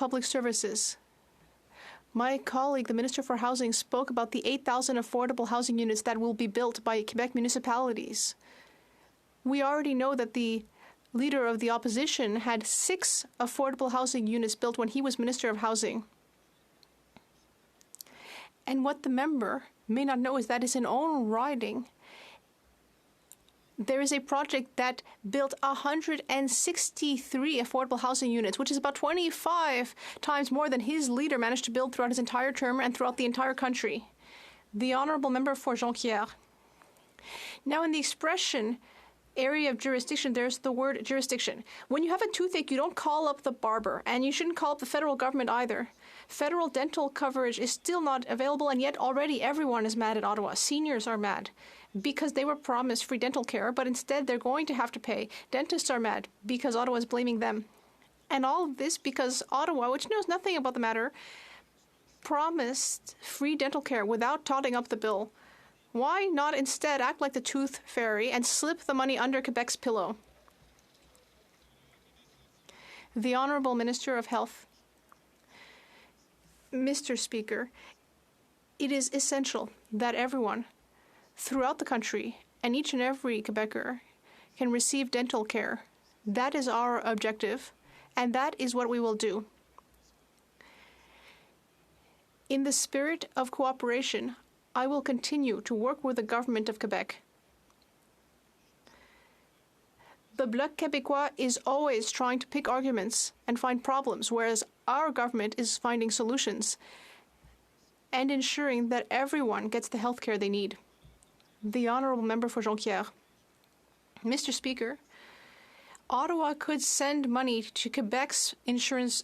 public services. My colleague, the Minister for Housing, spoke about the 8,000 affordable housing units that will be built by Quebec municipalities. We already know that the leader of the opposition had 6 affordable housing units built when he was Minister of Housing. And what the member may not know is that his own riding, there is a project that built 163 affordable housing units, which is about 25 times more than his leader managed to build throughout his entire term and throughout the entire country. The honourable member for Jonquière. Now, in the expression area of jurisdiction, there's the word jurisdiction. When you have a toothache, you don't call up the barber, and you shouldn't call up the federal government either. Federal dental coverage is still not available, and yet already everyone is mad at Ottawa. Seniors are mad because they were promised free dental care, but instead they're going to have to pay. Dentists are mad because Ottawa is blaming them. And all of this because Ottawa, which knows nothing about the matter, promised free dental care without totting up the bill. Why not instead act like the tooth fairy and slip the money under Quebec's pillow? The Honourable Minister of Health. Mr. Speaker, it is essential that everyone throughout the country and each and every Quebecer can receive dental care. That is our objective, and that is what we will do. In the spirit of cooperation, I will continue to work with the government of Quebec. The Bloc Québécois is always trying to pick arguments and find problems, whereas our government is finding solutions and ensuring that everyone gets the health care they need. The honourable member for Jonquière. Mr. Speaker, Ottawa could send money to Quebec's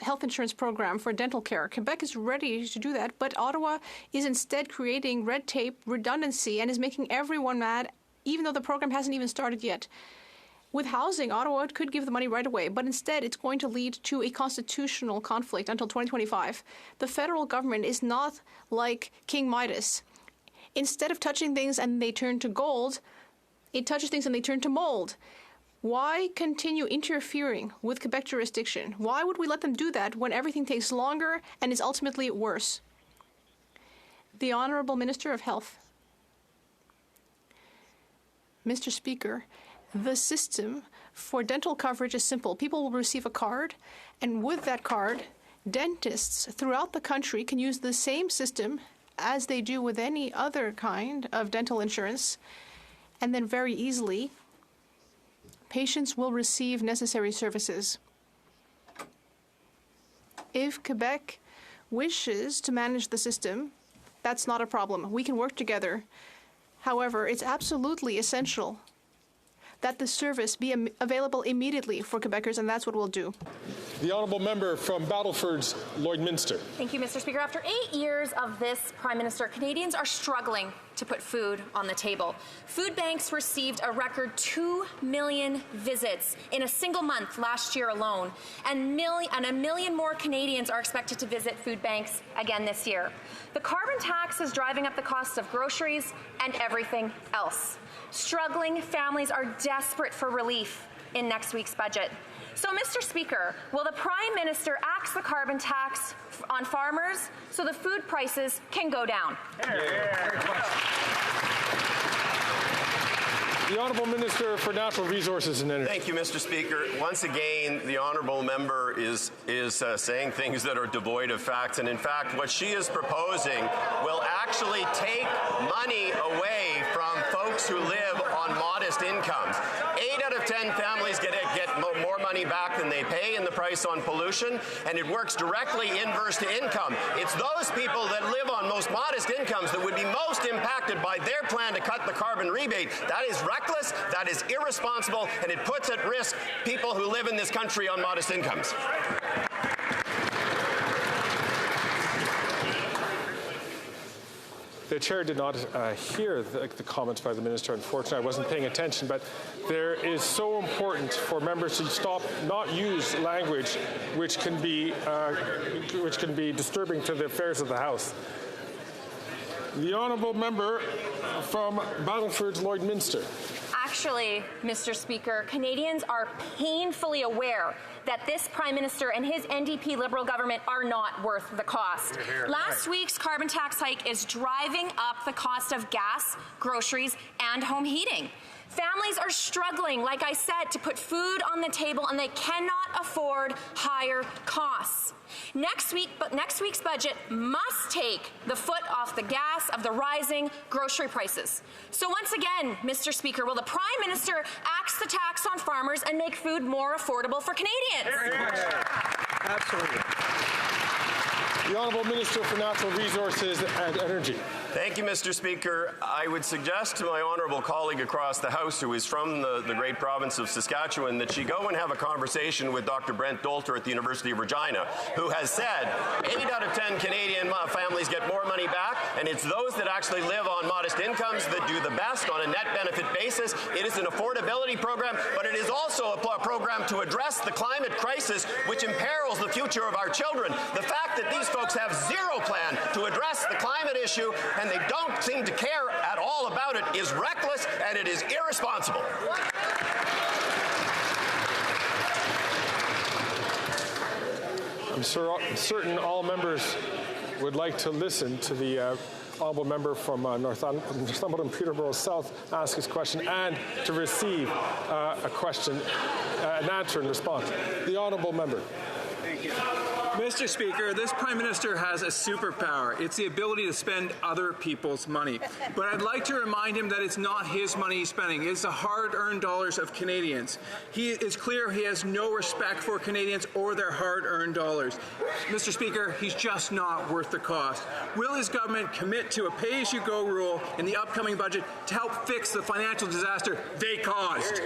health insurance program for dental care. Quebec is ready to do that, but Ottawa is instead creating red tape, redundancy, and is making everyone mad, even though the program hasn't even started yet. With housing, Ottawa could give the money right away, but instead it's going to lead to a constitutional conflict until 2025. The federal government is not like King Midas. Instead of touching things and they turn to gold, it touches things and they turn to mold. Why continue interfering with Quebec jurisdiction? Why would we let them do that when everything takes longer and is ultimately worse? The Honourable Minister of Health. Mr. Speaker, the system for dental coverage is simple. People will receive a card, and with that card, dentists throughout the country can use the same system as they do with any other kind of dental insurance, and then very easily, patients will receive necessary services. If Quebec wishes to manage the system, that's not a problem. We can work together. However, it's absolutely essential that the service be available immediately for Quebecers, and that's what we'll do. The honourable member from Battleford's Lloydminster. Thank you, Mr. Speaker. After 8 years of this Prime Minister, Canadians are struggling to put food on the table. Food banks received a record 2 million visits in a single month last year alone, and a million more Canadians are expected to visit food banks again this year. The carbon tax is driving up the cost of groceries and everything else. Struggling families are desperate for relief in next week's budget. So, Mr. Speaker, will the Prime Minister axe the carbon tax on farmers so the food prices can go down? The Honourable Minister for Natural Resources and Energy. Thank you, Mr. Speaker. Once again, the Honourable Member is saying things that are devoid of facts, and in fact, what she is proposing will actually take money away from folks who live on modest incomes. 8 out of 10 families get more money back than they pay in the price on pollution, and it works directly inverse to income. It's those people that live on most modest incomes that would be most impacted by their plan to cut the carbon rebate. That is reckless, that is irresponsible, and it puts at risk people who live in this country on modest incomes. The chair did not hear the comments by the minister. Unfortunately, I wasn't paying attention, but there is so important for members to not use language which can be disturbing to the affairs of the House. The honourable member from Battleford's Lloydminster. Actually, Mr. Speaker, Canadians are painfully aware that this Prime Minister and his NDP Liberal government are not worth the cost. Last week's carbon tax hike is driving up the cost of gas, groceries, and home heating. Families are struggling, like I said, to put food on the table, and they cannot afford higher costs. Next week's budget must take the foot off the gas of the rising grocery prices. So once again, Mr. Speaker, will the Prime Minister axe the tax on farmers and make food more affordable for Canadians? Absolutely. The Honourable Minister for Natural Resources and Energy. Thank you, Mr. Speaker. I would suggest to my honourable colleague across the House, who is from the great province of Saskatchewan, that she go and have a conversation with Dr. Brent Dolter at the University of Regina, who has said 8 out of 10 Canadian families get more money back, and it's those that actually live on modest incomes that do the best on a net benefit basis. It is an affordability program, but it is also a program to address the climate crisis, which imperils the future of our children. The fact that these folks have zero plan to address the climate issue and they don't seem to care at all about it is reckless and it is irresponsible. I'm certain all members would like to listen to the honourable member from Northumberland, Peterborough South ask his question and to receive a question, an answer in response. The honourable member. Thank you. Mr. Speaker, this Prime Minister has a superpower. It's the ability to spend other people's money. But I'd like to remind him that it's not his money he's spending. It's the hard-earned dollars of Canadians. He is clear he has no respect for Canadians or their hard-earned dollars. Mr. Speaker, he's just not worth the cost. Will his government commit to a pay-as-you-go rule in the upcoming budget to help fix the financial disaster they caused?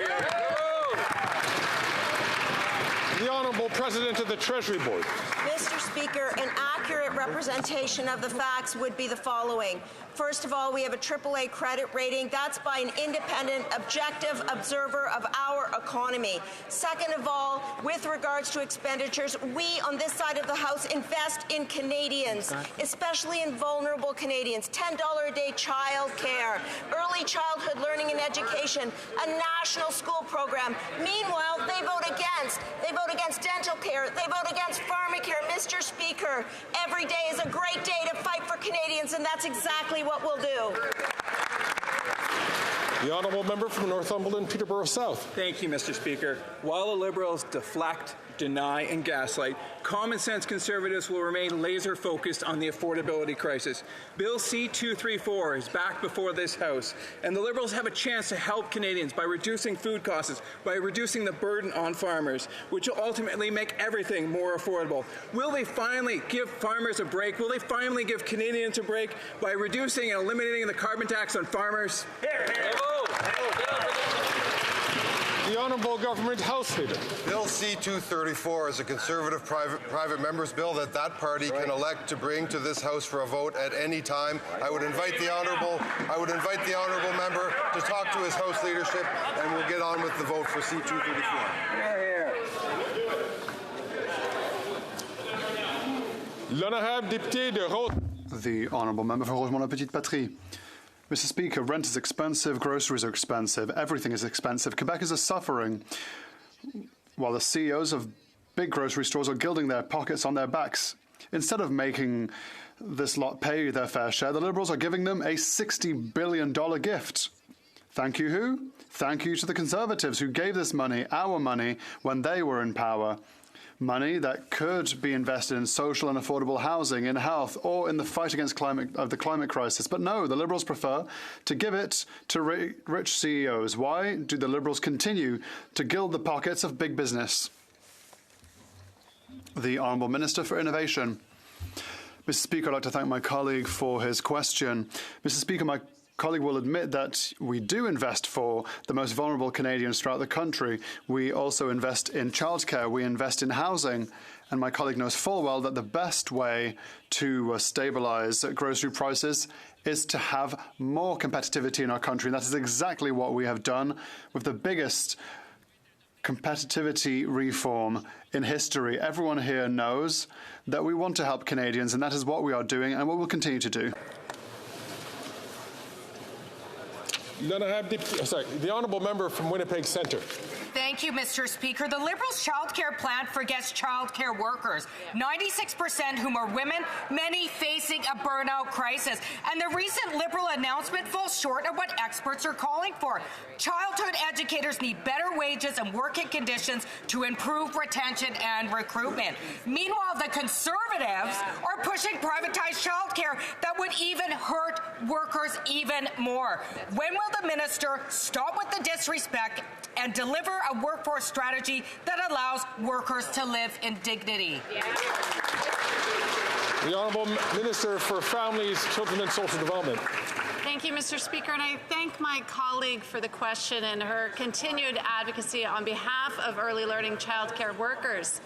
The Honourable President of the Treasury Board. Mr. Speaker, an accurate representation of the facts would be the following. First of all, we have a AAA credit rating. That's by an independent, objective observer of our economy. Second of all, with regards to expenditures, we on this side of the House invest in Canadians, especially in vulnerable Canadians. $10 a day child care, early childhood learning and education, a national school program. Meanwhile, they vote against. They vote against dental care. They vote against pharmacare. Mr. Speaker, every day is a great day to fight for Canadians, and that's exactly what we'll do. The honourable member from Northumberland, Peterborough South. Thank you, Mr. Speaker. While the Liberals deflect, deny, and gaslight, common sense Conservatives will remain laser focused on the affordability crisis. Bill C-234 is back before this House, and the Liberals have a chance to help Canadians by reducing food costs, by reducing the burden on farmers, which will ultimately make everything more affordable. Will they finally give farmers a break? Will they finally give Canadians a break by reducing and eliminating the carbon tax on farmers? The Honourable Government House Leader. Bill C-234 is a Conservative private member's bill that party can elect to bring to this House for a vote at any time. I would invite the honourable member to talk to his House leadership, and we'll get on with the vote for C-234. L'honorable député de Rose. The honourable member for Rosemont-la-Petite-Patrie. Mr. Speaker, rent is expensive, groceries are expensive, everything is expensive. Quebecers are suffering while the CEOs of big grocery stores are gilding their pockets on their backs. Instead of making this lot pay their fair share, the Liberals are giving them a $60 billion gift. Thank you who? Thank you to the Conservatives who gave this money, our money, when they were in power. Money that could be invested in social and affordable housing, in health, or in the fight against the climate crisis. But no, the Liberals prefer to give it to rich CEOs. Why do the Liberals continue to gild the pockets of big business? The Honourable Minister for Innovation. Mr. Speaker, I'd like to thank my colleague for his question. Mr. Speaker, my colleague will admit that we do invest for the most vulnerable Canadians throughout the country. We also invest in childcare, we invest in housing, and my colleague knows full well that the best way to stabilise grocery prices is to have more competitivity in our country. And that is exactly what we have done with the biggest competitivity reform in history. Everyone here knows that we want to help Canadians, and that is what we are doing and what we'll continue to do. The honourable member from Winnipeg Centre. Thank Thank you, Mr. Speaker. The Liberals' childcare plan forgets childcare workers, 96% whom are women, many facing a burnout crisis. And the recent Liberal announcement falls short of what experts are calling for. Childhood educators need better wages and working conditions to improve retention and recruitment. Meanwhile, the Conservatives are pushing privatized childcare that would even hurt workers even more. When will the minister stop with the disrespect and deliver a workforce strategy that allows workers to live in dignity? The Honourable Minister for Families, Children and Social Development. Thank you, Mr. Speaker, and I thank my colleague for the question and her continued advocacy on behalf of early learning childcare workers.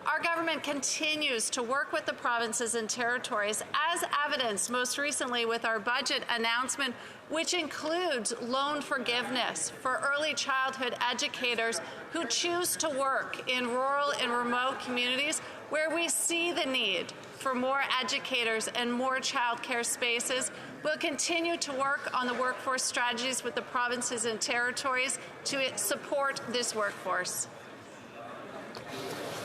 Our government continues to work with the provinces and territories, as evidenced most recently with our budget announcement, which includes loan forgiveness for early childhood educators who choose to work in rural and remote communities where we see the need for more educators and more childcare spaces. We'll continue to work on the workforce strategies with the provinces and territories to support this workforce.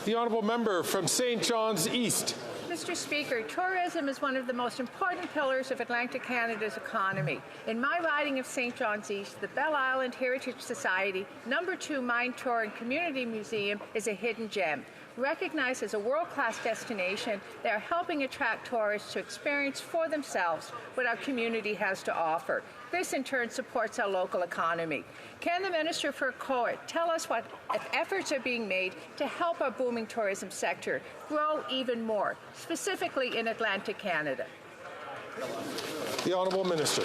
The Honourable Member from St. John's East. Mr. Speaker, tourism is one of the most important pillars of Atlantic Canada's economy. In my riding of St. John's East, the Bell Island Heritage Society No. 2 Mine Tour and Community Museum is a hidden gem. Recognized as a world-class destination, they are helping attract tourists to experience for themselves what our community has to offer. This, in turn, supports our local economy. Can the Minister for COIT tell us what efforts are being made to help our booming tourism sector grow even more, specifically in Atlantic Canada? The Honourable Minister.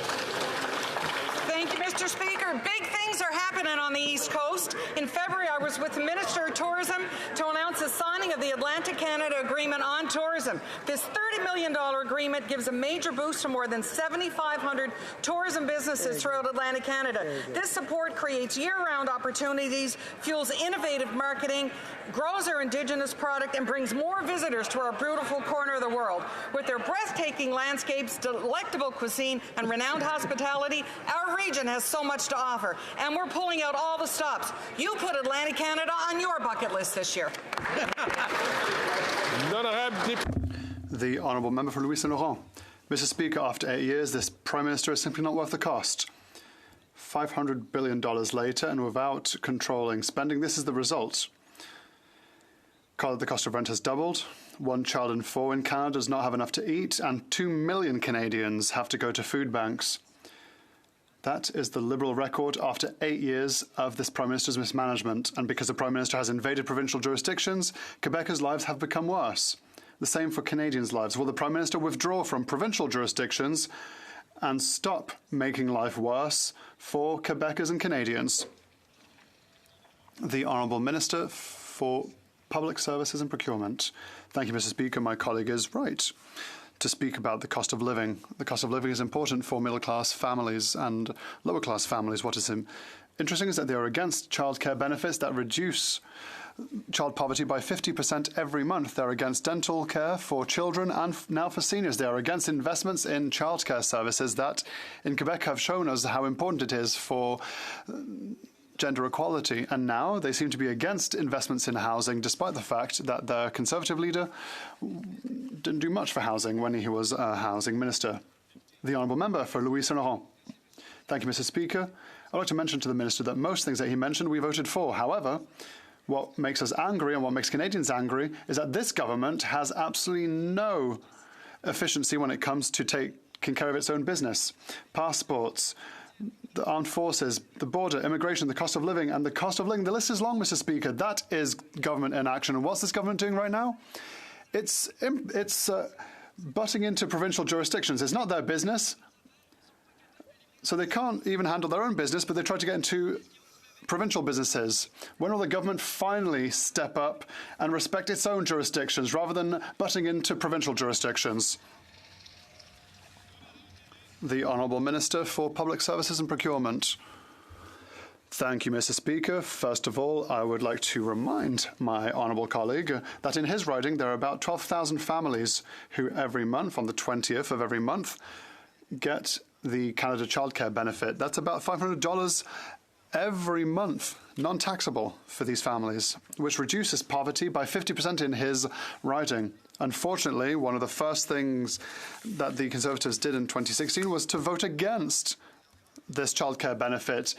Thank you, Mr. Speaker. Big things are happening on the East Coast. In February, I was with the Minister of Tourism to announce the signing of the Atlantic Canada Agreement on Tourism. This $30 million agreement gives a major boost to more than 7,500 tourism businesses throughout Atlantic Canada. This support creates year-round opportunities, fuels innovative marketing, grows our Indigenous product, and brings more visitors to our beautiful corner of the world. With their breathtaking landscapes, delectable cuisine, and renowned hospitality, our region has so much to offer, and we're pulling out all the stops. You put Atlantic Canada on your bucket list this year. The Honourable Member for Louis Saint Laurent. Mr. Speaker, after 8 years, this Prime Minister is simply not worth the cost. $500 billion later, and without controlling spending, this is the result. The cost of rent has doubled. 1 child in 4 in Canada does not have enough to eat, and 2 million Canadians have to go to food banks. That is the Liberal record after 8 years of this Prime Minister's mismanagement. And because the Prime Minister has invaded provincial jurisdictions, Quebecers' lives have become worse. The same for Canadians' lives. Will the Prime Minister withdraw from provincial jurisdictions and stop making life worse for Quebecers and Canadians? The Honourable Minister for Public Services and Procurement. Thank you, Mr. Speaker. My colleague is right to speak about the cost of living. The cost of living is important for middle-class families and lower-class families. What is interesting is that they are against childcare benefits that reduce child poverty by 50% every month. They're against dental care for children and now for seniors. They are against investments in childcare services that in Quebec have shown us how important it is for gender equality, and now they seem to be against investments in housing, despite the fact that the Conservative leader didn't do much for housing when he was a housing minister. The Honourable Member for Louis Saint Laurent. Thank you, Mr. Speaker. I'd like to mention to the Minister that most things that he mentioned we voted for. However, what makes us angry and what makes Canadians angry is that this government has absolutely no efficiency when it comes to taking care of its own business. Passports, the armed forces, the border, immigration, the cost of living, and the cost of living. The list is long, Mr. Speaker. That is government in action. And what's this government doing right now? It's butting into provincial jurisdictions. It's not their business. So they can't even handle their own business, but they try to get into provincial businesses. When will the government finally step up and respect its own jurisdictions rather than butting into provincial jurisdictions? The Honourable Minister for Public Services and Procurement. Thank you, Mr. Speaker. First of all, I would like to remind my honourable colleague that in his riding there are about 12,000 families who every month, on the 20th of every month, get the Canada Childcare Benefit. That's about $500 every month non-taxable for these families, which reduces poverty by 50% in his riding. Unfortunately, one of the first things that the Conservatives did in 2016 was to vote against this childcare benefit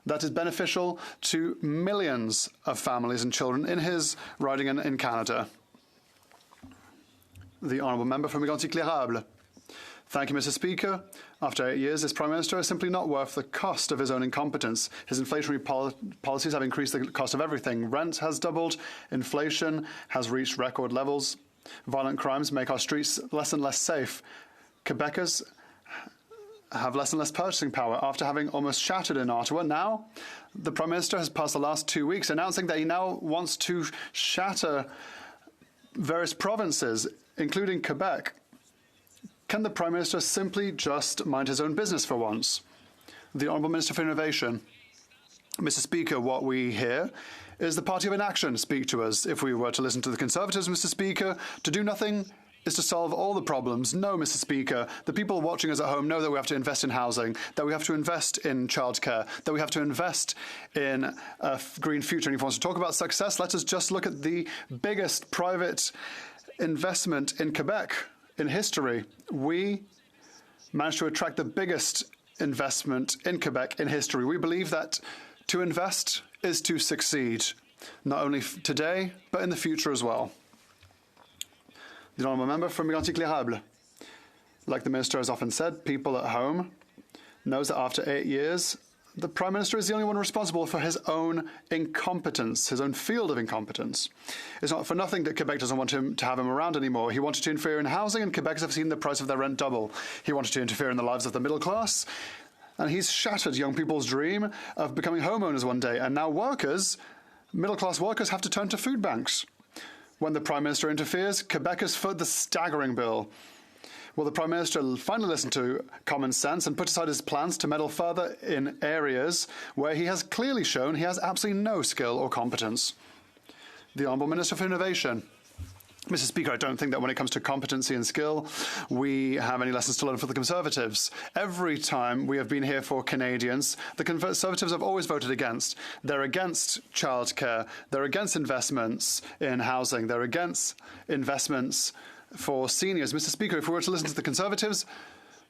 that is beneficial to millions of families and children in his riding in Canada. The honourable member from Mégantic-L'Érable. Thank you, Mr. Speaker. After 8 years, this Prime Minister is simply not worth the cost of his own incompetence. His inflationary policies have increased the cost of everything. Rent has doubled. Inflation has reached record levels. Violent crimes make our streets less and less safe. Quebecers have less and less purchasing power after having almost shattered in Ottawa. Now, the Prime Minister has passed the last 2 weeks announcing that he now wants to shatter various provinces, including Quebec. Can the Prime Minister simply just mind his own business for once? The Honourable Minister for Innovation. Mr. Speaker, what we hear is the party of inaction speak to us. If we were to listen to the Conservatives, Mr. Speaker, to do nothing is to solve all the problems. No, Mr. Speaker, the people watching us at home know that we have to invest in housing, that we have to invest in childcare, that we have to invest in a green future. And if he wants to talk about success, let us just look at the biggest private investment in Quebec in history. We managed to attract the biggest investment in Quebec in history. We believe that to invest is to succeed, not only today, but in the future as well. The honourable member from Mégantic-L'Érable. Like the Minister has often said, people at home knows that after 8 years, the Prime Minister is the only one responsible for his own incompetence, his own field of incompetence. It's not for nothing that Quebec doesn't want him to have him around anymore. He wanted to interfere in housing, and Quebecers have seen the price of their rent double. He wanted to interfere in the lives of the middle class, and he's shattered young people's dream of becoming homeowners one day. And now workers, middle-class workers, have to turn to food banks. When the Prime Minister interferes, Quebecers foot the staggering bill. Will the Prime Minister finally listen to common sense and put aside his plans to meddle further in areas where he has clearly shown he has absolutely no skill or competence? The Honourable Minister for Innovation. Mr. Speaker, I don't think that when it comes to competency and skill, we have any lessons to learn for the Conservatives. Every time we have been here for Canadians, the Conservatives have always voted against. They're against childcare. They're against investments in housing. They're against investments for seniors. Mr. Speaker, if we were to listen to the Conservatives,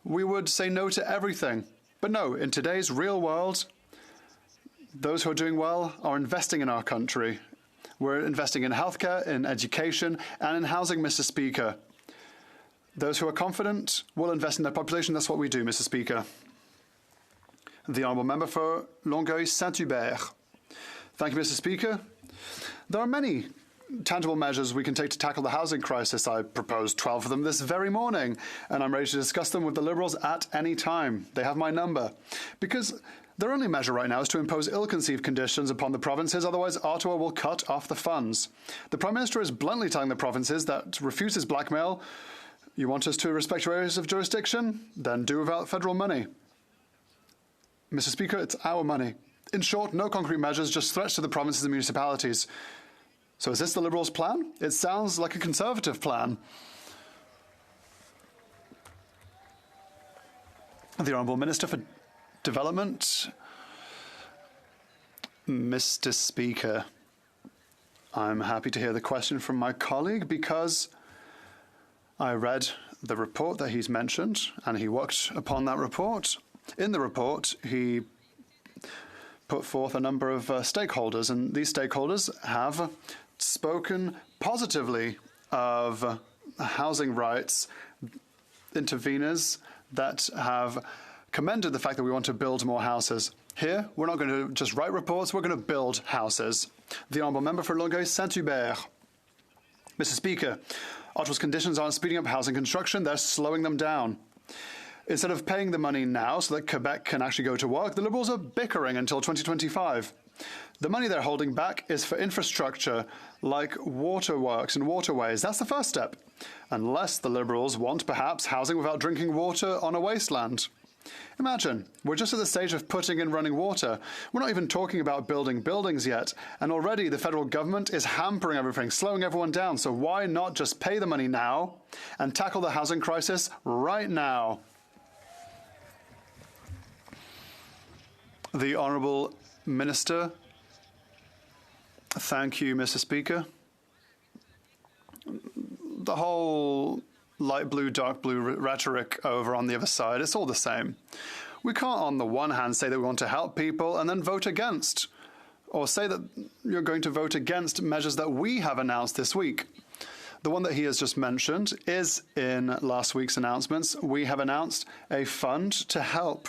we would say no to everything. But no, in today's real world, those who are doing well are investing in our country. We're investing in healthcare, in education, and in housing, Mr. Speaker. Those who are confident will invest in their population. That's what we do, Mr. Speaker. The Honourable Member for Longueuil-Saint-Hubert. Thank you, Mr. Speaker. There are many tangible measures we can take to tackle the housing crisis. I proposed 12 of them this very morning, and I'm ready to discuss them with the Liberals at any time. They have my number. Because their only measure right now is to impose ill-conceived conditions upon the provinces, otherwise Ottawa will cut off the funds. The Prime Minister is bluntly telling the provinces that refuses blackmail. You want us to respect your areas of jurisdiction? Then do without federal money. Mr. Speaker, it's our money. In short, no concrete measures, just threats to the provinces and municipalities. So is this the Liberals' plan? It sounds like a Conservative plan. The Honourable Minister for Development. Mr. Speaker, I'm happy to hear the question from my colleague because I read the report that he's mentioned and he worked upon that report. In the report, he put forth a number of stakeholders, and these stakeholders have spoken positively of housing rights interveners that have commended the fact that we want to build more houses. Here, we're not going to just write reports, we're going to build houses. The Honourable Member for Longueuil-Saint-Hubert. Mr. Speaker, Ottawa's conditions aren't speeding up housing construction, they're slowing them down. Instead of paying the money now so that Quebec can actually go to work, the Liberals are bickering until 2025. The money they're holding back is for infrastructure like waterworks and waterways. That's the first step. Unless the Liberals want, perhaps, housing without drinking water on a wasteland. Imagine, we're just at the stage of putting in running water. We're not even talking about building buildings yet, and already the federal government is hampering everything, slowing everyone down. So why not just pay the money now and tackle the housing crisis right now? The Honourable Minister Thank you, Mr. Speaker. The whole light blue, dark blue rhetoric over on the other side, it's all the same. We can't on the one hand say that we want to help people and then vote against, or say that you're going to vote against measures that we have announced this week. The one that he has just mentioned is in last week's announcements. We have announced a fund to help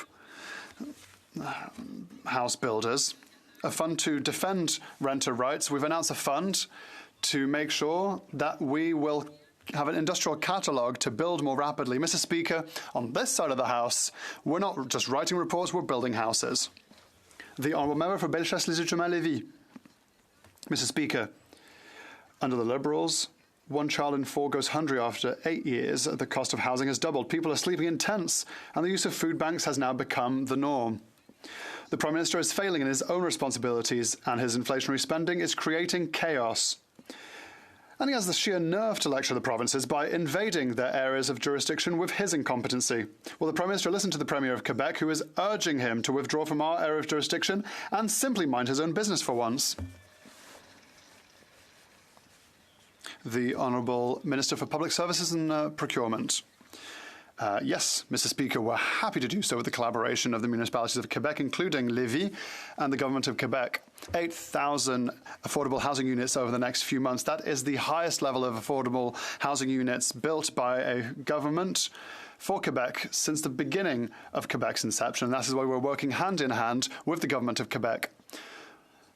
house builders, a fund to defend renter rights. We've announced a fund to make sure that we will have an industrial catalogue to build more rapidly. Mr. Speaker, on this side of the House, we're not just writing reports, we're building houses. The Honourable Member for Bellechasse-les-Échemins-Lévis. Mr. Speaker, under the Liberals, 1 child in 4 goes hungry after 8 years. The cost of housing has doubled. People are sleeping in tents, and the use of food banks has now become the norm. The Prime Minister is failing in his own responsibilities, and his inflationary spending is creating chaos. And he has the sheer nerve to lecture the provinces by invading their areas of jurisdiction with his incompetency. Will the Prime Minister listen to the Premier of Quebec, who is urging him to withdraw from our area of jurisdiction and simply mind his own business for once? The Honourable Minister for Public Services and Procurement. Yes, Mr. Speaker, we're happy to do so with the collaboration of the municipalities of Quebec, including Lévis and the Government of Quebec. 8,000 affordable housing units over the next few months. That is the highest level of affordable housing units built by a government for Quebec since the beginning of Quebec's inception. And that is why we're working hand in hand with the Government of Quebec.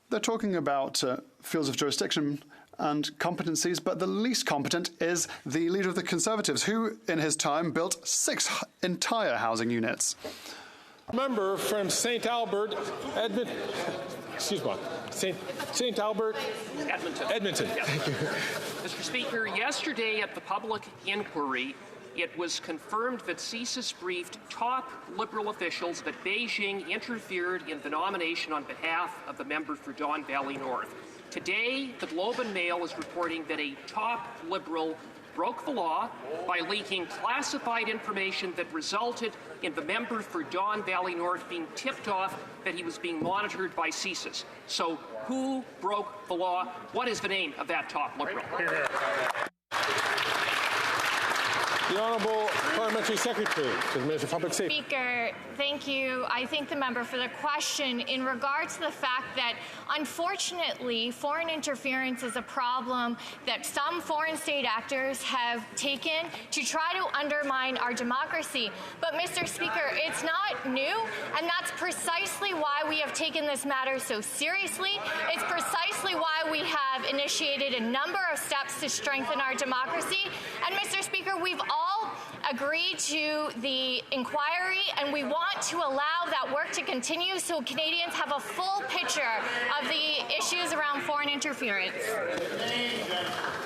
They're talking about fields of jurisdiction and competencies, but the least competent is the leader of the Conservatives, who, in his time, built 6 entire housing units. Member from St. Albert, Edmonton. Edmonton. Yes. Thank you. Mr. Speaker, yesterday at the public inquiry, it was confirmed that CSIS briefed top Liberal officials that Beijing interfered in the nomination on behalf of the member for Don Valley North. Today, the Globe and Mail is reporting that a top Liberal broke the law by leaking classified information that resulted in the member for Don Valley North being tipped off that he was being monitored by CSIS. So who broke the law? What is the name of that top Liberal? The Honourable Parliamentary Secretary to the Minister of Public Safety. Speaker, thank you. I thank the member for the question. In regard to the fact that, unfortunately, foreign interference is a problem that some foreign state actors have taken to try to undermine our democracy. But, Mr. Speaker, it's not new, and that's precisely why we have taken this matter so seriously. It's precisely why we have initiated a number of steps to strengthen our democracy. And, Mr. Speaker, we've all agreed to the inquiry, and we want to allow that work to continue so Canadians have a full picture of the issues around foreign interference.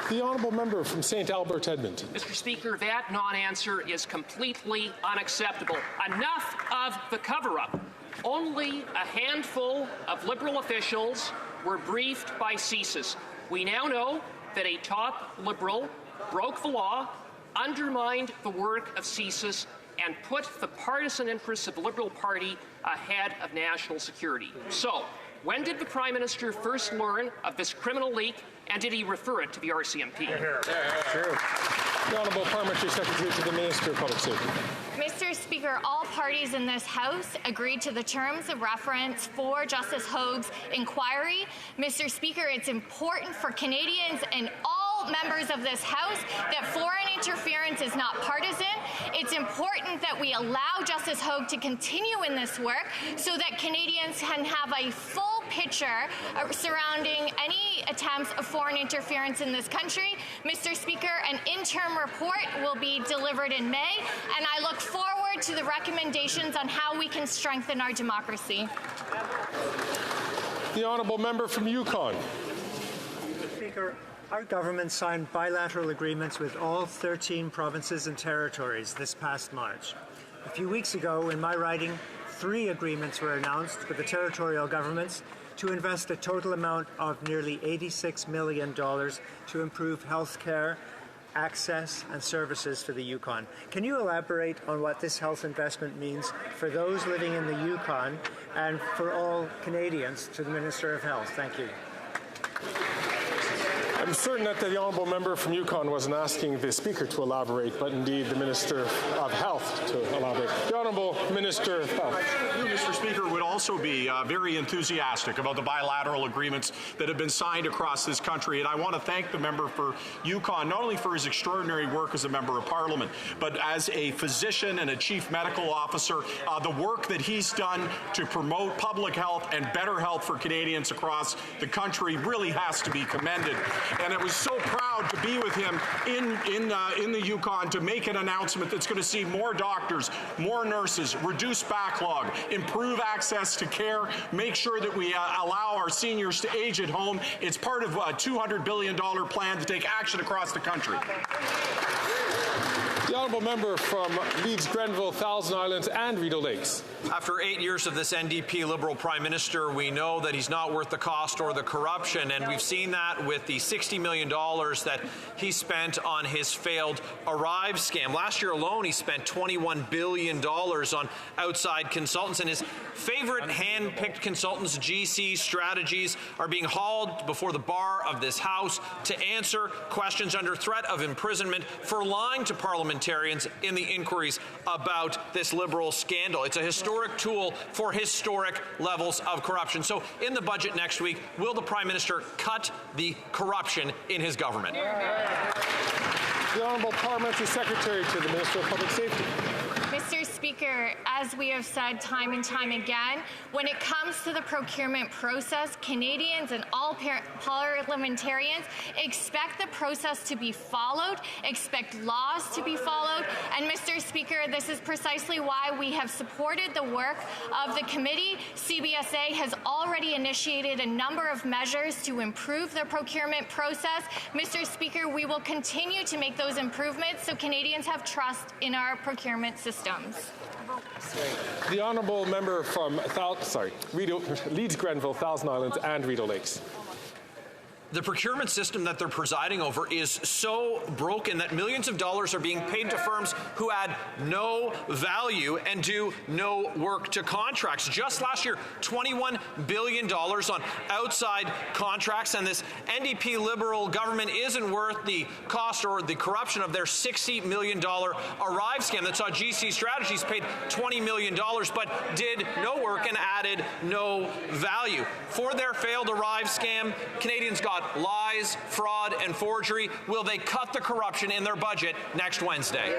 The Honourable Member from St. Albert, Edmonton. Mr. Speaker, that non-answer is completely unacceptable. Enough of the cover-up. Only a handful of Liberal officials were briefed by CSIS. We now know that a top Liberal broke the law, undermined the work of CSIS, and put the partisan interests of the Liberal Party ahead of national security. So, when did the Prime Minister first learn of this criminal leak, and did he refer it to the RCMP? True. The Honourable Parliamentary Secretary to the Minister of Public Safety. Mr. Speaker, all parties in this House agreed to the terms of reference for Justice HoC's inquiry. Mr. Speaker, it's important for Canadians and all members of this House that foreign interference is not partisan. It's important that we allow Justice HoC to continue in this work so that Canadians can have a full picture surrounding any attempts of foreign interference in this country. Mr. Speaker, an interim report will be delivered in May, and I look forward to the recommendations on how we can strengthen our democracy. The Honourable Member from Yukon. Speaker, our government signed bilateral agreements with all 13 provinces and territories this past March. A few weeks ago, in my riding, 3 agreements were announced with the territorial governments to invest a total amount of nearly $86 million to improve health care, access and services for the Yukon. Can you elaborate on what this health investment means for those living in the Yukon and for all Canadians, to the Minister of Health? Thank you. I'm certain that the honourable member from Yukon wasn't asking the Speaker to elaborate, but indeed the Minister of Health to elaborate. The Honourable Minister of Health. You, Mr. Speaker, would also be very enthusiastic about the bilateral agreements that have been signed across this country, and I want to thank the member for Yukon, not only for his extraordinary work as a member of Parliament, but as a physician and a chief medical officer, the work that he's done to promote public health and better health for Canadians across the country really has to be commended. And I was so proud to be with him in the Yukon to make an announcement that's going to see more doctors, more nurses, reduce backlog, improve access to care, make sure that we allow our seniors to age at home. It's part of a $200 billion plan to take action across the country. The honourable member from Leeds, Grenville, Thousand Islands and Rideau Lakes. After 8 years of this NDP Liberal Prime Minister, we know that he's not worth the cost or the corruption, and we've seen that with the $60 million that he spent on his failed Arrive scam. Last year alone, he spent $21 billion on outside consultants, and his favorite hand-picked consultants, GC Strategies, are being hauled before the bar of this House to answer questions under threat of imprisonment for lying to parliamentarians in the inquiries about this Liberal scandal. It's a historic tool for historic levels of corruption. So in the budget next week, will the Prime Minister cut the corruption in his government? The Honourable Parliamentary Secretary to the Minister of Public Safety. Mr. Speaker, as we have said time and time again, when it comes to the procurement process, Canadians and all parliamentarians expect the process to be followed, expect laws to be followed, and Mr. Speaker, this is precisely why we have supported the work of the committee. CBSA has already initiated a number of measures to improve the procurement process. Mr. Speaker, we will continue to make those improvements so Canadians have trust in our procurement systems. The honourable member from Leeds, Grenville, Thousand Islands and Rideau Lakes. The procurement system that they're presiding over is so broken that millions of dollars are being paid to firms who add no value and do no work to contracts. Just last year, $21 billion on outside contracts, and this NDP Liberal government isn't worth the cost or the corruption of their $60 million Arrive scam that saw GC Strategies paid $20 million but did no work and added no value. For their failed Arrive scam, Canadians got lies, fraud, and forgery. Will they cut the corruption in their budget next Wednesday?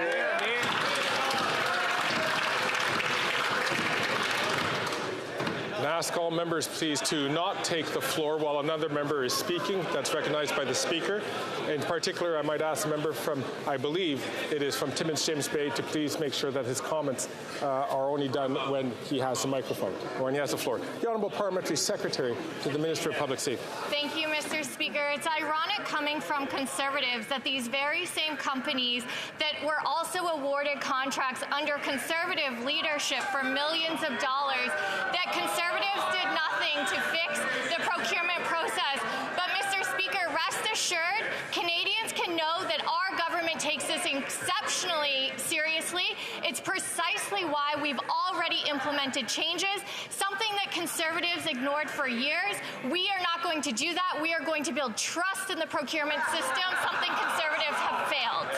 And ask all members, please, to not take the floor while another member is speaking. That's recognized by the Speaker. In particular, I might ask the member from, I believe it is from Timmins James Bay, to please make sure that his comments are only done when he has the microphone, or when he has the floor. The Honourable Parliamentary Secretary to the Minister of Public Safety. Thank you, Mr. Speaker. It's ironic coming from Conservatives that these very same companies that were also awarded contracts under Conservative leadership for millions of dollars, that Conservatives did nothing to fix the procurement process. But, Mr. Speaker, rest assured, Canadians can know that our government takes this exceptionally seriously. It's precisely why we've already implemented changes, something that Conservatives ignored for years. We are not going to do that. We are going to build trust in the procurement system, something Conservatives have failed.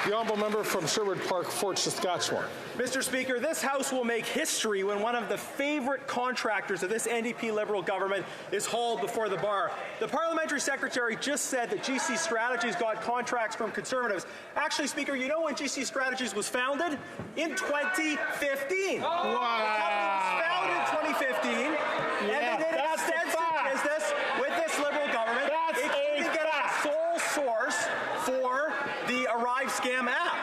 The honourable member from Sherwood Park, Fort Saskatchewan. Mr. Speaker, this House will make history when one of the favourite contractors of this NDP Liberal government is hauled before the bar. The Parliamentary Secretary just said that GC Strategies got contracts from Conservatives. Actually, Speaker, you know when GC Strategies was founded? In 2015. Wow. The company was founded in 2015, and they did extensive business with this Liberal government. It couldn't get a sole source for the Arrive scam app.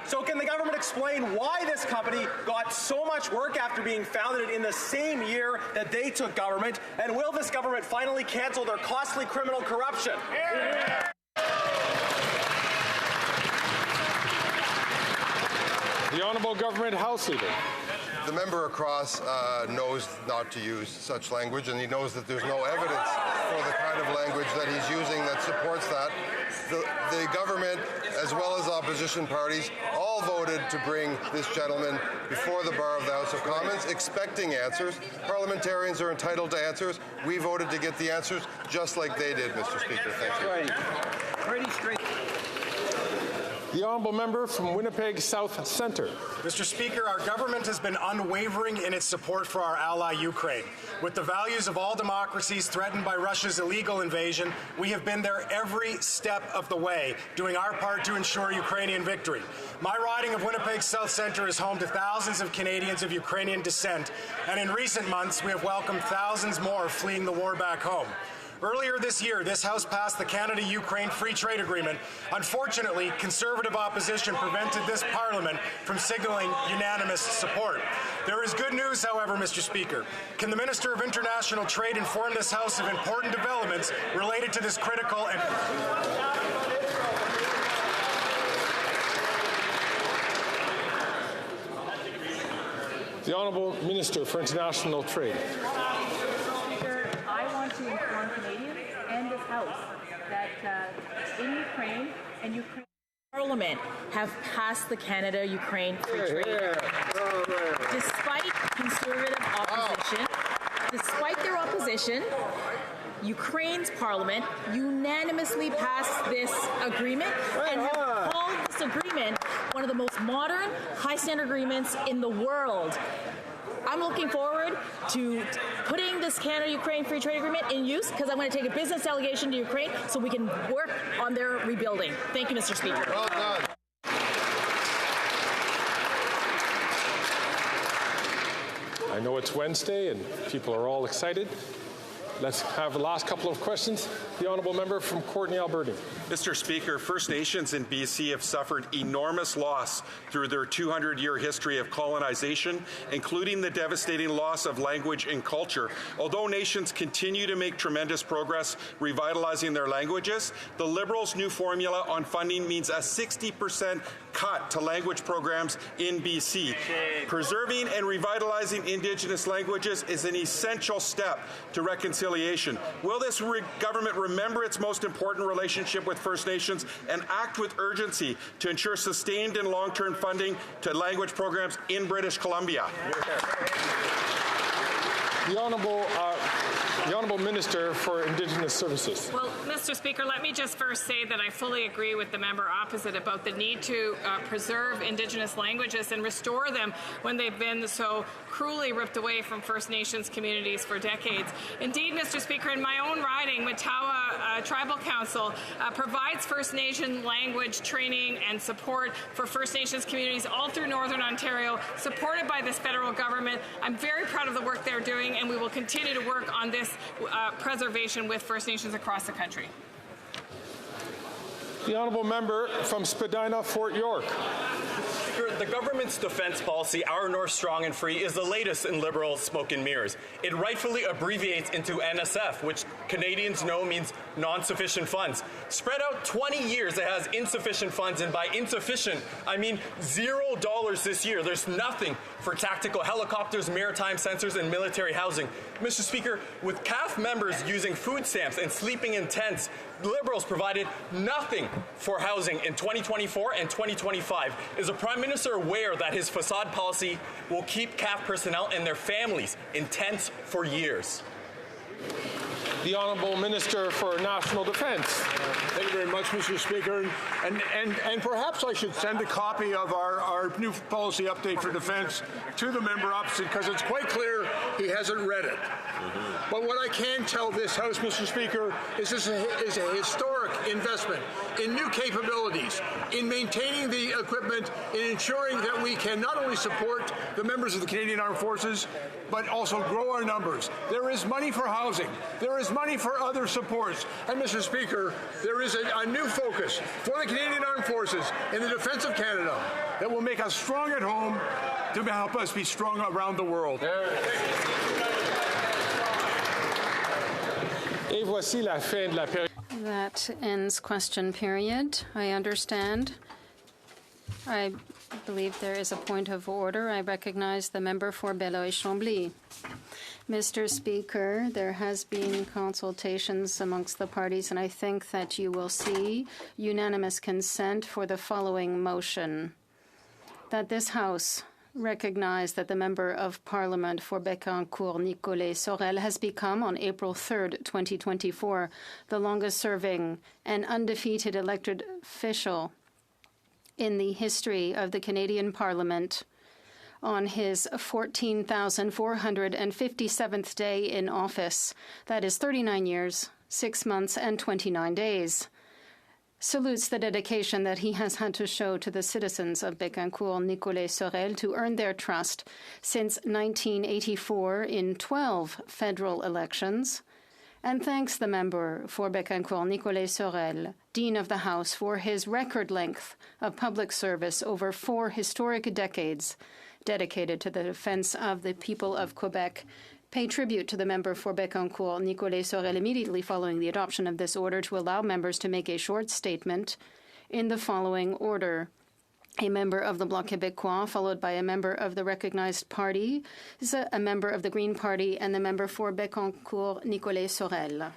So can the government explain why this company got so much work after being founded in the same year that they took government? And will this government finally cancel their costly criminal corruption? The Honourable Government House Leader. The member across knows not to use such language, and he knows that there's no evidence for the kind of language that he's using that supports that. the government, as well as opposition parties, all voted to bring this gentleman before the bar of the House of Commons, expecting answers. Parliamentarians are entitled to answers. We voted to get the answers just like they did, Mr. Speaker. Thank you. Pretty straight. The honourable member from Winnipeg South Centre. Mr. Speaker, our government has been unwavering in its support for our ally Ukraine. With the values of all democracies threatened by Russia's illegal invasion, we have been there every step of the way, doing our part to ensure Ukrainian victory. My riding of Winnipeg South Centre is home to thousands of Canadians of Ukrainian descent, and in recent months we have welcomed thousands more fleeing the war back home. Earlier this year, this House passed the Canada-Ukraine Free Trade Agreement. Unfortunately, Conservative opposition prevented this Parliament from signaling unanimous support. There is good news, however, Mr. Speaker. Can the Minister of International Trade inform this House of important developments related to this critical and... The Honourable Minister for International Trade. To inform Canadians and this House that in Ukraine and Ukraine Parliament have passed the Canada-Ukraine Free Trade Agreement. Despite Conservative opposition, Ukraine's Parliament unanimously passed this agreement and have called this agreement one of the most modern, high-standard agreements in the world. I'm looking forward to putting this Canada-Ukraine Free Trade Agreement in use because I'm going to take a business delegation to Ukraine so we can work on their rebuilding. Thank you, Mr. Speaker. Well done. I know it's Wednesday and people are all excited. Let's have the last couple of questions. The honourable member from Courtenay, Alberta. Mr. Speaker, First Nations in BC have suffered enormous loss through their 200-year history of colonization, including the devastating loss of language and culture. Although nations continue to make tremendous progress revitalizing their languages, the Liberals' new formula on funding means a 60% cut to language programs in BC. Preserving and revitalizing Indigenous languages is an essential step to reconciliation. Will this government remember its most important relationship with First Nations and act with urgency to ensure sustained and long-term funding to language programs in British Columbia? The Honourable Minister for Indigenous Services. Well, Mr. Speaker, let me just first say that I fully agree with the member opposite about the need to preserve Indigenous languages and restore them when they've been so cruelly ripped away from First Nations communities for decades. Indeed, Mr. Speaker, in my own riding, Matawa Tribal Council provides First Nation language training and support for First Nations communities all through Northern Ontario, supported by this federal government. I'm very proud of the work they're doing, and we will continue to work on this preservation with First Nations across the country. The honourable member from Spadina, Fort York. The government's defence policy, Our North Strong and Free, is the latest in Liberal smoke and mirrors. It rightfully abbreviates into NSF, which Canadians know means non-sufficient funds. Spread out 20 years, it has insufficient funds, and by insufficient, I mean $0 this year. There's nothing for tactical helicopters, maritime sensors, and military housing. Mr. Speaker, with CAF members using food stamps and sleeping in tents, Liberals provided nothing for housing in 2024 and 2025. Is the Prime Minister aware that his facade policy will keep CAF personnel and their families in tents for years? The Honourable Minister for National Defence. Thank you very much, Mr. Speaker. And perhaps I should send a copy of our new policy update for defence to the member opposite, because it's quite clear he hasn't read it. But what I can tell this House, Mr. Speaker, is this is a historic investment in new capabilities, in maintaining the equipment, in ensuring that we can not only support the members of the Canadian Armed Forces, but also grow our numbers. There is money for housing. There is money for other supports. And, Mr. Speaker, there is a new focus for the Canadian Armed Forces in the defence of Canada that will make us strong at home to help us be strong around the world. Et voici la fin de la période. That ends question period. I understand. I believe there is a point of order. I recognize the member for Belleuil-Chambly. Mr. Speaker, there has been consultations amongst the parties, and I think that you will see unanimous consent for the following motion: that this House recognize that the Member of Parliament for Bécancour, Nicolet Sorel, has become, on April 3rd, 2024, the longest-serving and undefeated elected official in the history of the Canadian Parliament, on his 14,457th day in office. That is 39 years, 6 months, and 29 days. Salutes the dedication that he has had to show to the citizens of Bécancour, Nicolet Sorel, to earn their trust since 1984 in 12 federal elections, and thanks the member for Bécancour, Nicolet Sorel, Dean of the House, for his record length of public service over 4 historic decades dedicated to the defense of the people of Quebec. Pay tribute to the member for Bécancour, Nicolet Sorel, immediately following the adoption of this order, to allow members to make a short statement in the following order: a member of the Bloc Québécois, followed by a member of the recognized party, a member of the Green Party, and the member for Bécancour, Nicolet Sorel.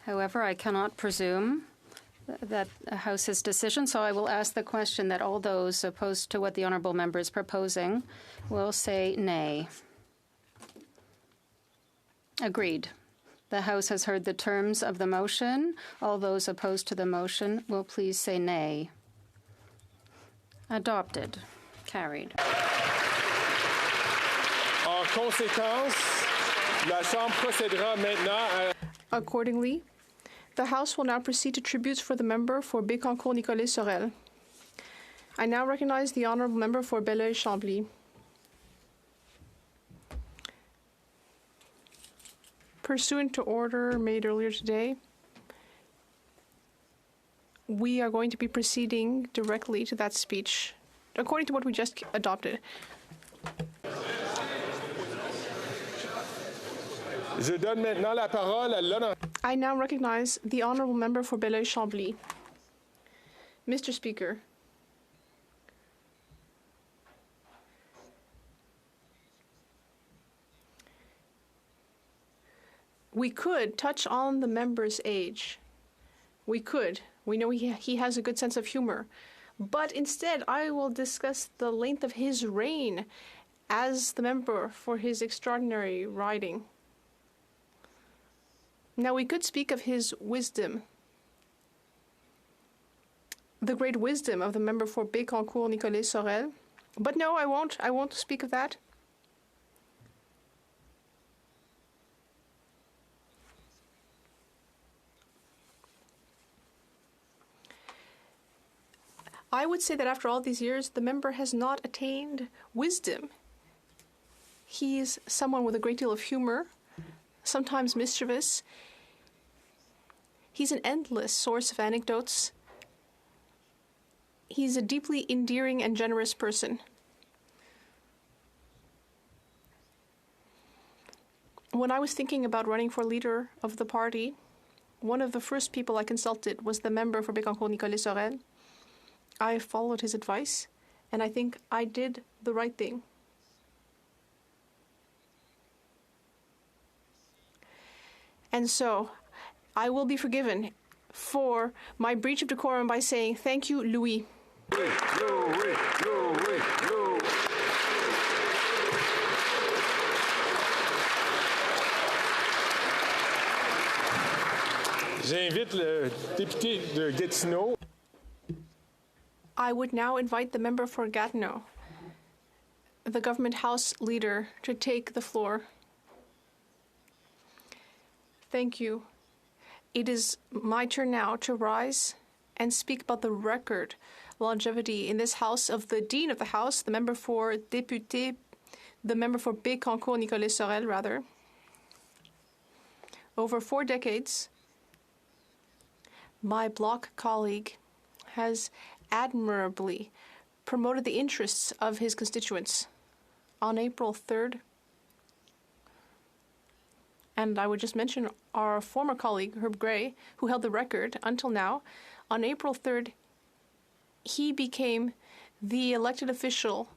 However, I cannot presume that the House's decision, so I will ask the question that all those opposed to what the honourable member is proposing will say nay. Agreed. The House has heard the terms of the motion. All those opposed to the motion will please say nay. Adopted. Carried. En conséquence, la Chambre procédera maintenant à... Accordingly, the House will now proceed to tributes for the member for Bécancour, Nicolet Sorel. I now recognize the honourable member for Belleuil-Chambly. Pursuant to order made earlier today, we are going to be proceeding directly to that speech, according to what we just adopted. Je donne maintenant la parole à l'honorable. I now recognize the honourable member for Belleuil-Chambly. Mr. Speaker, we could touch on the member's age. We could. We know he has a good sense of humor. But instead, I will discuss the length of his reign as the member for his extraordinary riding. Now, we could speak of his wisdom, the great wisdom of the member for Bécancour, Nicolet Sorel. But no, I won't. I won't speak of that. I would say that after all these years, the member has not attained wisdom. He is someone with a great deal of humor, sometimes mischievous. He's an endless source of anecdotes. He's a deeply endearing and generous person. When I was thinking about running for leader of the party, one of the first people I consulted was the member for Bécancour, Nicolet Sorel. I followed his advice, and I think I did the right thing. And so, I will be forgiven for my breach of decorum by saying thank you, Louis. Louis. J'invite le député de Gatineau. I would now invite the member for Gatineau, the government house leader, to take the floor. Thank you. It is my turn now to rise and speak about the record longevity in this House of the Dean of the House, the member for Député the member for Bécancour, Nicolas Sorel, rather. Over 4 decades, my bloc colleague has admirably promoted the interests of his constituents. On April 3rd, and I would just mention our former colleague, Herb Gray, who held the record until now, on April 3rd, he became the elected official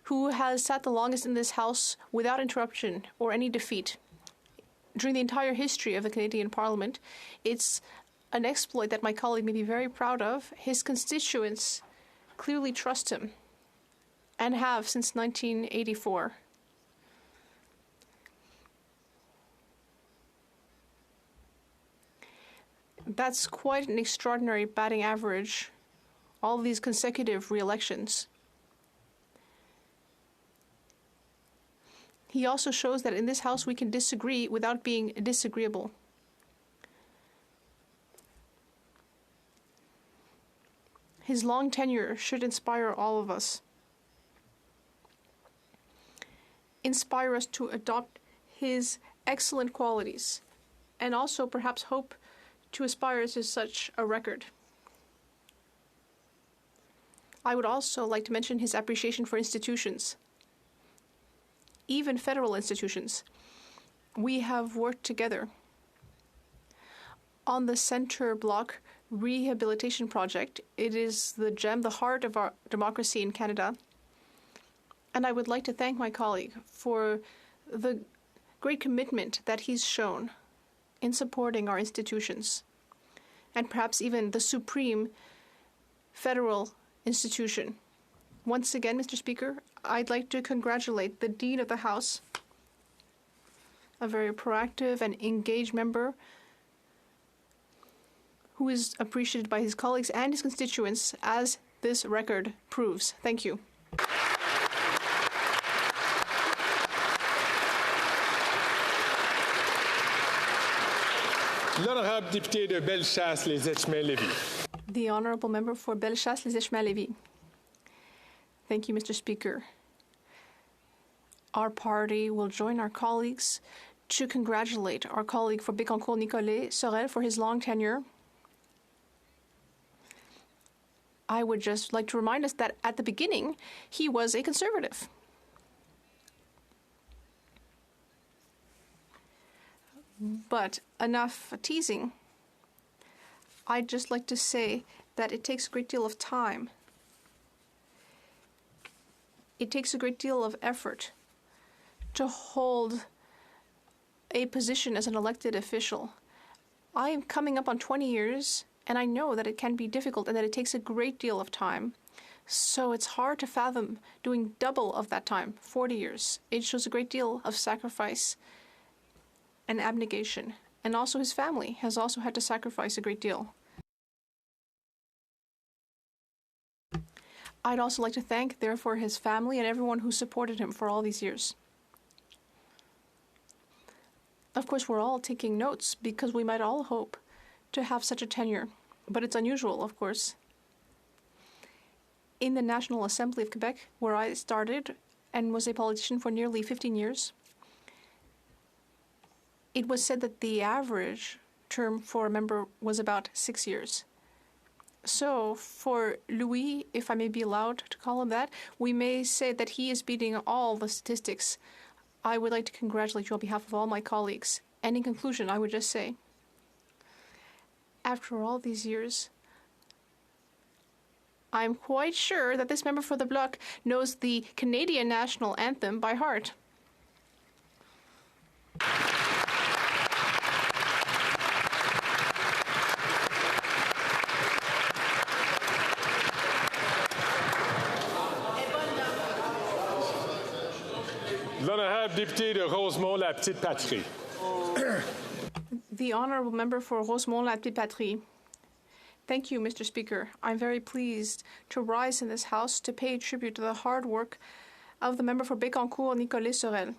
who has sat the longest in this House without interruption or any defeat. During the entire history of the Canadian Parliament, it's an exploit that my colleague may be very proud of. His constituents clearly trust him and have since 1984. That's quite an extraordinary batting average, all these consecutive re-elections. He also shows that in this House we can disagree without being disagreeable. His long tenure should inspire all of us. Inspire us to adopt his excellent qualities and also perhaps hope to aspire to such a record. I would also like to mention his appreciation for institutions, even federal institutions. We have worked together on the Center Block Rehabilitation Project. It is the gem, the heart of our democracy in Canada. And I would like to thank my colleague for the great commitment that he's shown in supporting our institutions, and perhaps even the supreme federal institution. Once again, Mr. Speaker, I'd like to congratulate the Dean of the House, a very proactive and engaged member who is appreciated by his colleagues and his constituents, as this record proves. Thank you. L'honorable député de Bellechasse-les-Etchemins-Lévis. The honourable member for Bellechasse-les-Etchemins-Lévis. Thank you, Mr. Speaker. Our party will join our colleagues to congratulate our colleague for Bécancour, Nicolas Sorel, for his long tenure. I would just like to remind us that at the beginning, he was a conservative. But enough teasing. I'd just like to say that it takes a great deal of time. It takes a great deal of effort to hold a position as an elected official. I am coming up on 20 years, and I know that it can be difficult and that it takes a great deal of time. So it's hard to fathom doing double of that time, 40 years. It shows a great deal of sacrifice and abnegation. And also his family has also had to sacrifice a great deal. I'd also like to thank, therefore, his family and everyone who supported him for all these years. Of course, we're all taking notes because we might all hope to have such a tenure, but it's unusual, of course. In the National Assembly of Quebec, where I started and was a politician for nearly 15 years, it was said that the average term for a member was about 6 years. So for Louis, if I may be allowed to call him that, we may say that he is beating all the statistics. I would like to congratulate you on behalf of all my colleagues. And in conclusion, I would just say, after all these years, I'm quite sure that this member for the Bloc knows the Canadian national anthem by heart. L'honorable député de Rosemont-la-Petite-Patrie. The honourable member for Rosemont-la-Petite-Patrie. Thank you, Mr. Speaker. I'm very pleased to rise in this House to pay tribute to the hard work of the member for Bécancour, Nicolas Sorel.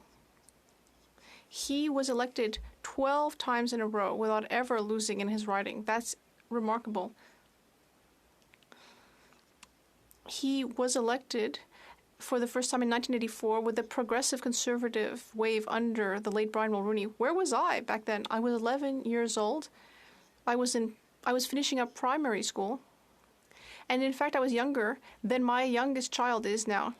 He was elected 12 times in a row without ever losing in his riding. That's remarkable. He was elected for the first time in 1984 with the progressive conservative wave under the late Brian Mulroney. Where was I back then? I was 11 years old. I was finishing up primary school. And in fact, I was younger than my youngest child is now.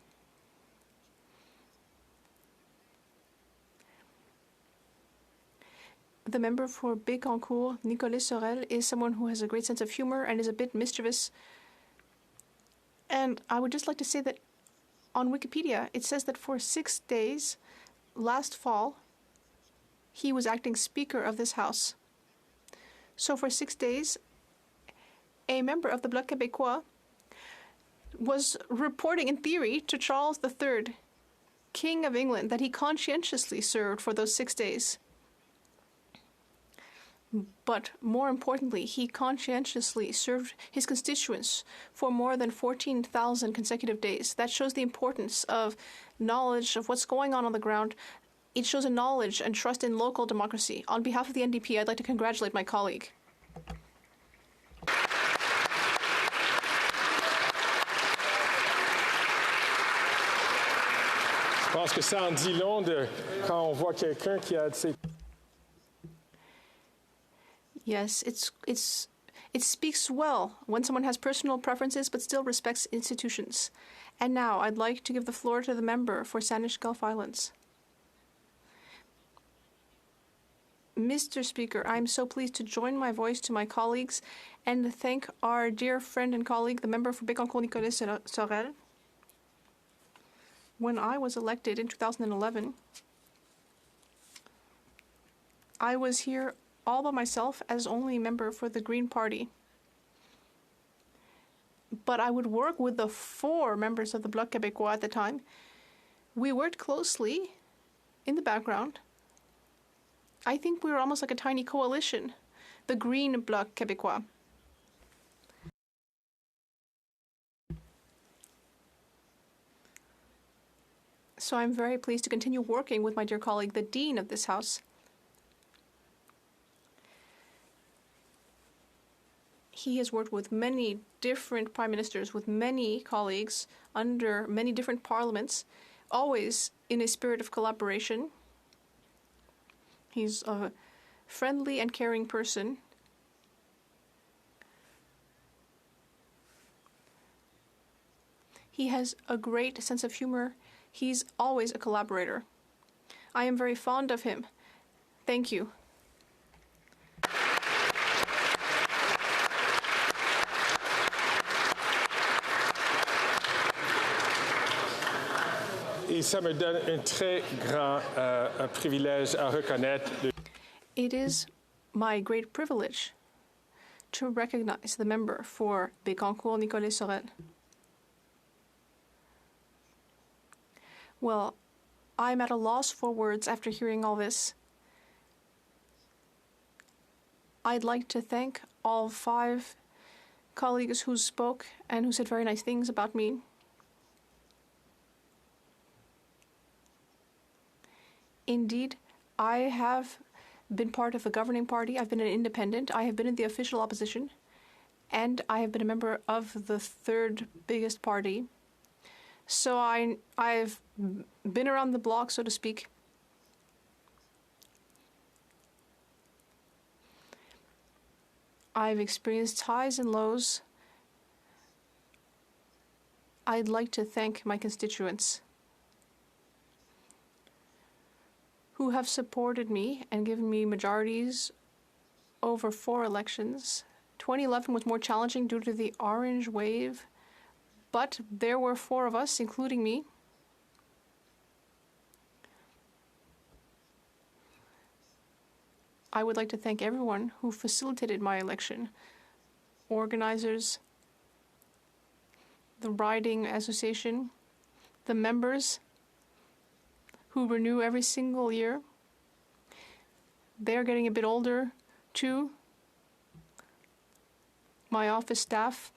The member for Bécancour, Nicolas Sorel, is someone who has a great sense of humor and is a bit mischievous. And I would just like to say that on Wikipedia, it says that for 6 days last fall, he was acting Speaker of this House. So for 6 days, a member of the Bloc Québécois was reporting in theory to Charles III, King of England, that he conscientiously served for those 6 days. But more importantly, he conscientiously served his constituents for more than 14,000 consecutive days. That shows the importance of knowledge of what's going on the ground. It shows a knowledge and trust in local democracy. On behalf of the NDP, I'd like to congratulate my colleague. Je pense que ça en dit long quand on voit quelqu'un qui a ses... Yes, it speaks well when someone has personal preferences but still respects institutions. And now I'd like to give the floor to the member for Saanich Gulf Islands. Mr. Speaker, I'm so pleased to join my voice to my colleagues and thank our dear friend and colleague, the member for Bécancour, Nicolas Sorel. When I was elected in 2011, I was here all by myself as only member for the Green Party. But I would work with the 4 members of the Bloc Québécois at the time. We worked closely in the background. I think we were almost like a tiny coalition, the Green Bloc Québécois. So I'm very pleased to continue working with my dear colleague, the Dean of this House. He has worked with many different prime ministers, with many colleagues under many different parliaments, always in a spirit of collaboration. He's a friendly and caring person. He has a great sense of humor. He's always a collaborator. I am very fond of him. Thank you. Et ça me donne un très grand privilège à reconnaître. It is my great privilege to recognize the member for Bécancour, Nicolas Sorel. Well, I'm at a loss for words after hearing all this. I'd like to thank all 5 colleagues who spoke and who said very nice things about me. Indeed, I have been part of the governing party. I've been an independent. I have been in the official opposition. And I have been a member of the 3rd biggest party. So I've been around the block, so to speak. I've experienced highs and lows. I'd like to thank my constituents who have supported me and given me majorities over 4 elections. 2011 was more challenging due to the orange wave, but there were 4 of us, including me. I would like to thank everyone who facilitated my election, organizers, the riding association, the members who renew every single year. They're getting a bit older, too. My office staff,